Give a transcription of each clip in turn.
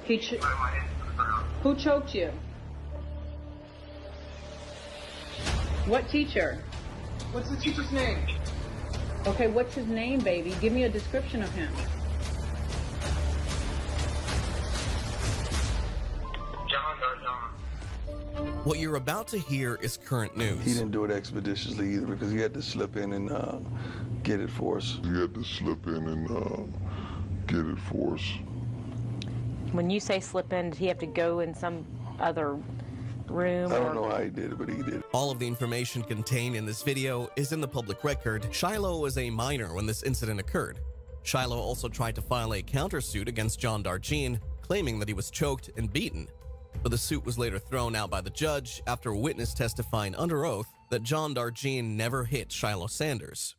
Who choked you? What teacher? What's the teacher's name? Okay, what's his name, baby? Give me a description of him. John Darjean. What you're about to hear is current news. He didn't do it expeditiously either because he had to slip in and get it for us. When you say slip in, did he have to go in some other room? I don't know how he did it, but he did it. All of the information contained in this video is in the public record. Shilo was a minor when this incident occurred. Shilo also tried to file a countersuit against John Darjean, claiming that he was choked and beaten. But the suit was later thrown out by the judge after a witness testifying under oath that John Darjean never hit Shilo Sanders.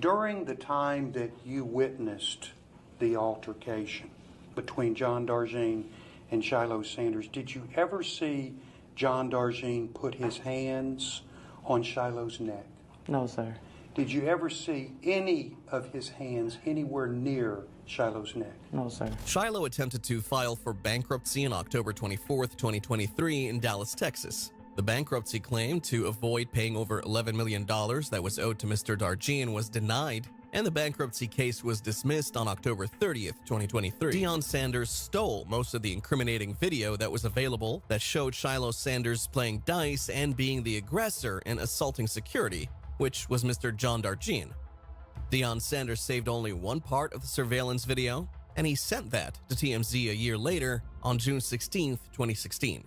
During the time that you witnessed the altercation between John Darjean and Shilo Sanders, did you ever see John Darjean put his hands on Shilo's neck? No, sir. Did you ever see any of his hands anywhere near Shilo's neck? No, sir. Shilo attempted to file for bankruptcy on October 24th, 2023 in Dallas, Texas. The bankruptcy claim to avoid paying over $11 million that was owed to Mr. Darjean was denied, and the bankruptcy case was dismissed on October 30th, 2023. Deion Sanders stole most of the incriminating video that was available that showed Shilo Sanders playing dice and being the aggressor and assaulting security, which was Mr. John Darjean. Deion Sanders saved only one part of the surveillance video, and he sent that to TMZ a year later on June 16th, 2016.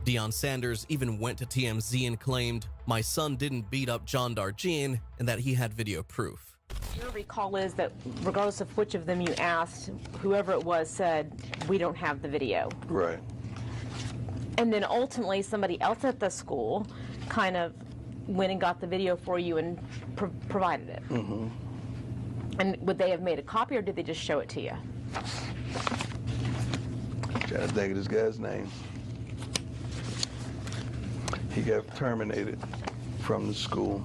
Deion Sanders even went to TMZ and claimed, "My son didn't beat up John Darjean," and that he had video proof. Your recall is that regardless of which of them you asked, whoever it was said, "We don't have the video." Right. And then ultimately somebody else at the school kind of went and got the video for you and provided it. Mm-hmm. And would they have made a copy or did they just show it to you? Trying to think of this guy's name. He got terminated from the school.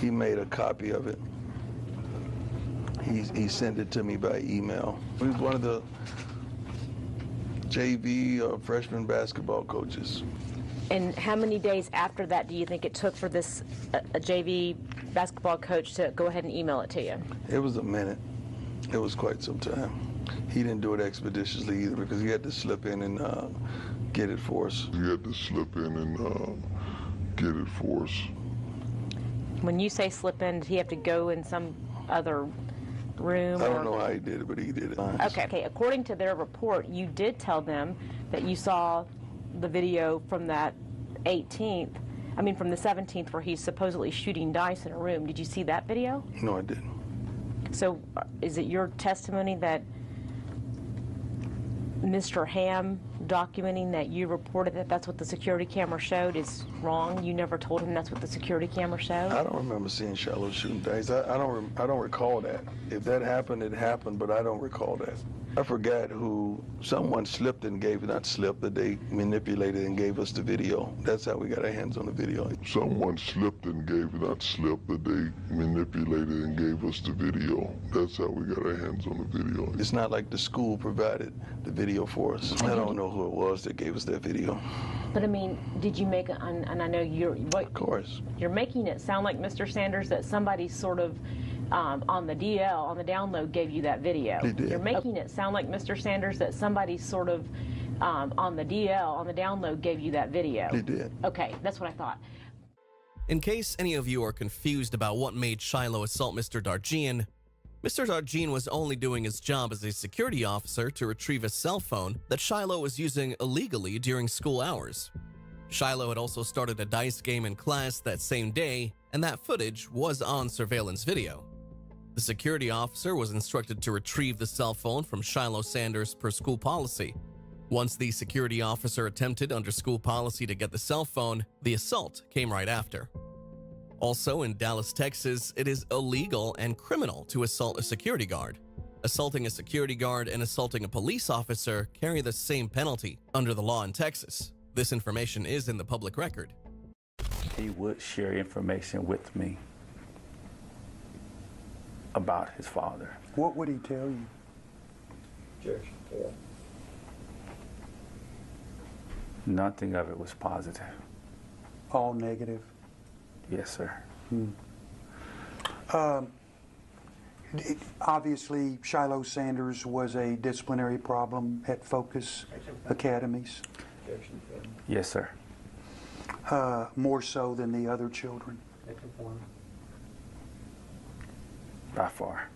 He made a copy of it. He sent it to me by email. He was one of the JV freshman basketball coaches. And how many days after that do you think it took for this a JV basketball coach to go ahead and email it to you? It was a minute. It was quite some time. He didn't do it expeditiously either because he had to slip in and get it for us. When you say slip in, did he have to go in some other room? I don't know how he did it, but he did it. Okay. According to their report, you did tell them that you saw the video from that 18th, from the 17th where he's supposedly shooting dice in a room. Did you see that video? No, I didn't. So is it your testimony that Mr. Ham documenting that you reported that that's what the security camera showed is wrong? You never told him that's what the security camera showed? I don't remember seeing Shilo shooting dice. I don't recall that. If that happened, it happened, but I don't recall that. I forgot who someone slipped and gave, not slipped, but they manipulated and gave us the video. That's how we got our hands on the video. Someone slipped and gave, not slipped, but they manipulated and gave us the video. That's how we got our hands on the video. It's not like the school provided the video for us. I don't know who it was that gave us that video. But did you make it, and I know of course. You're making it sound like, Mr. Sanders, that somebody sort of on the DL, on the download, gave you that video. They did. You're making it sound like, Mr. Sanders, that somebody sort of on the DL, on the download, gave you that video. They did. Okay, that's what I thought. In case any of you are confused about what made Shilo assault Mr. Darjean, Mr. Darjean was only doing his job as a security officer to retrieve a cell phone that Shilo was using illegally during school hours. Shilo had also started a dice game in class that same day, and that footage was on surveillance video. The security officer was instructed to retrieve the cell phone from Shilo Sanders per school policy. Once the security officer attempted under school policy to get the cell phone, the assault came right after. Also in Dallas, Texas, it is illegal and criminal to assault a security guard. Assaulting a security guard and assaulting a police officer carry the same penalty under the law in Texas. This information is in the public record. He would share information with me about his father. What would he tell you? Judge, Nothing of it was positive. All negative. Yes, sir. Obviously, Shilo Sanders was a disciplinary problem at Focus Academies, Yes, sir. more so than the other children. By far.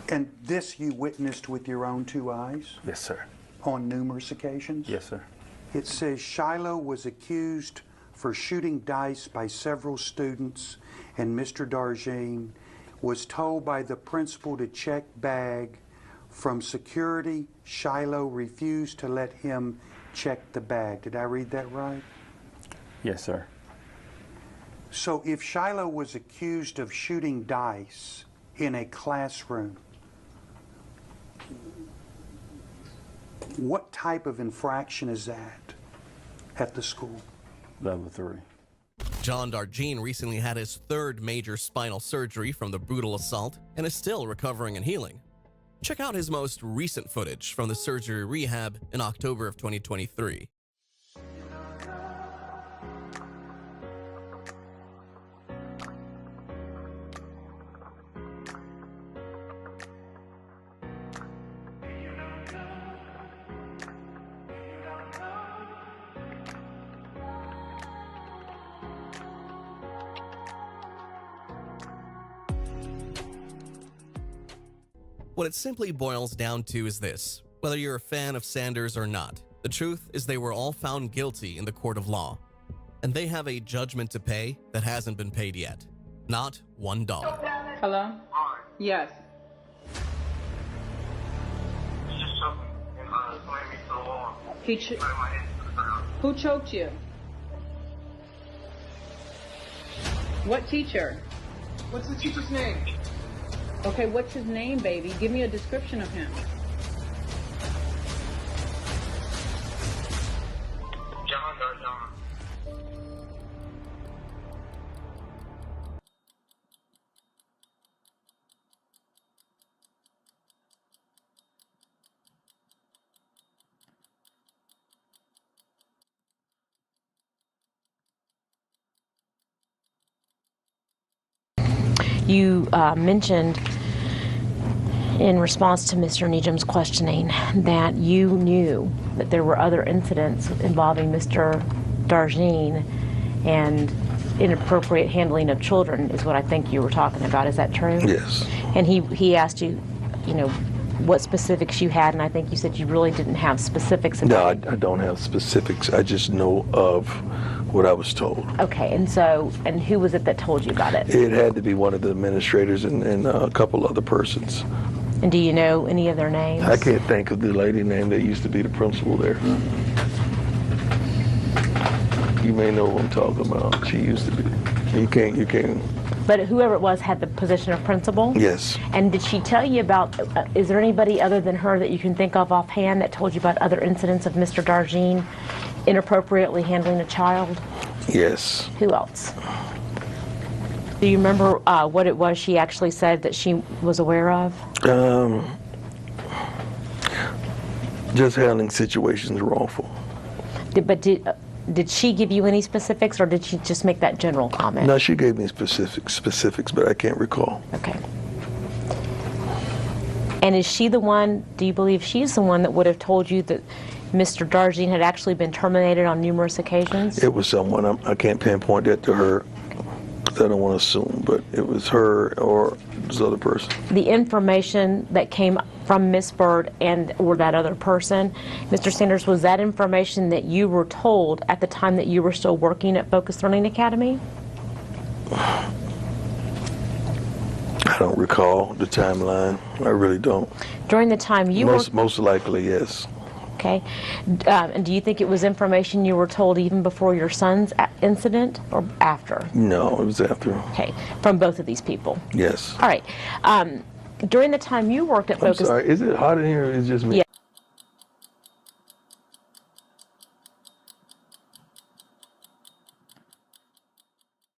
And this you witnessed with your own two eyes Yes, sir. on numerous occasions? Yes, sir. It says Shilo was accused for shooting dice by several students, and Mr. Darjean was told by the principal to check bag. From security, Shilo refused to let him check the bag. Did I read that right? Yes, sir. So if Shilo was accused of shooting dice in a classroom, what type of infraction is that at the school? Level 3. John Darjean recently had his third major spinal surgery from the brutal assault and is still recovering and healing. Check out his most recent footage from the surgery rehab in October of 2023. What it simply boils down to is this: whether you're a fan of Sanders or not, the truth is they were all found guilty in the court of law. And they have a judgment to pay that hasn't been paid yet. Not $1. Hello? Hi. Yes. It's just something slammed me to the wall. He Putting my head to the ground. Who choked you? What teacher? What's the teacher's name? Okay, what's his name, baby? Give me a description of him. John Darjean. You mentioned in response to Mr. Nejam's questioning that you knew that there were other incidents involving Mr. Darjean and inappropriate handling of children is what I think you were talking about. Is that true? Yes. And he asked you, what specifics you had, and I think you said you really didn't have specifics No, about I don't have specifics. I just know of what I was told. Okay, and who was it that told you about it? It had to be one of the administrators and a couple other persons. And do you know any of their names? I can't think of the lady name that used to be the principal there. You may know who I'm talking about. She used to be. You can't. But whoever it was had the position of principal? Yes. And did she tell you about, is there anybody other than her that you can think of offhand that told you about other incidents of Mr. Darjean inappropriately handling a child? Yes. Who else? Do you remember what it was she actually said that she was aware of? Just handling situations wrongful. Did she give you any specifics, or did she just make that general comment? No, she gave me specifics, but I can't recall. Okay. And is she the one, do you believe she's the one that would have told you that Mr. Darjean had actually been terminated on numerous occasions? It was someone, I can't pinpoint that to her, because I don't want to assume, but it was her or this other person. The information that came from Miss Bird or that other person, Mr. Sanders, was that information that you were told at the time that you were still working at Focus Learning Academy? I don't recall the timeline. I really don't. During the time you were... Most likely, yes. Okay. And do you think it was information you were told even before your son's incident or after? No, it was after. Okay. From both of these people? Yes. All right. During the time you worked at Focus... I'm sorry, is it hot in here or is it just me? Yeah,